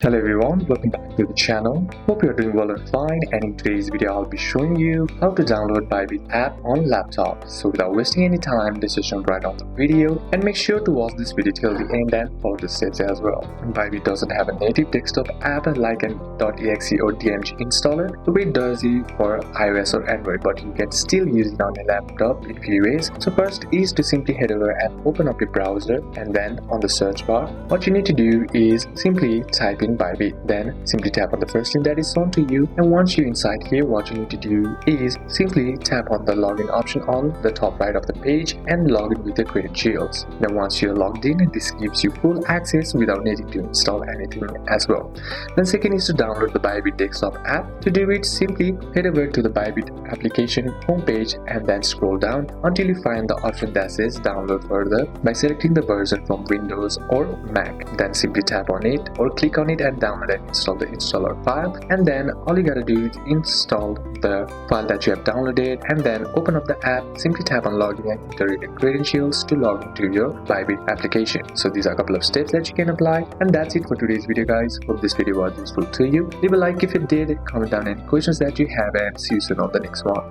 Hello everyone, welcome back to the channel. Hope you are doing well and fine, and in today's video I'll be showing you how to download Bybit app on laptop. So without wasting any time, let's just jump right on the video and make sure to watch this video till the end and follow the steps as well. Bybit doesn't have a native desktop app like an .exe or DMG installer the way it does it for iOS or Android, but you can still use it on your laptop in few ways. So first is to simply head over and open up your browser, and then on the search bar what you need to do is simply type in Bybit. Then simply tap on the first link that is shown to you, and once you're inside here, what you need to do is simply tap on the login option on the top right of the page and log in with your credentials. Then once you're logged in, this gives you full access without needing to install anything as well. Then second is to download the Bybit desktop app. To do it, simply head over to the Bybit application homepage and then scroll down until you find the option that says download further by selecting the version from Windows or Mac. Then simply tap on it or click on it and download and install the installer file, and then all you gotta do is install the file that you have downloaded and then open up the app. Simply tap on login and enter your credentials to log into your Bybit application. So these are a couple of steps that you can apply, and that's it for today's video guys. Hope this video was useful to you. Leave a like if it did, comment down any questions that you have, and see you soon on the next one.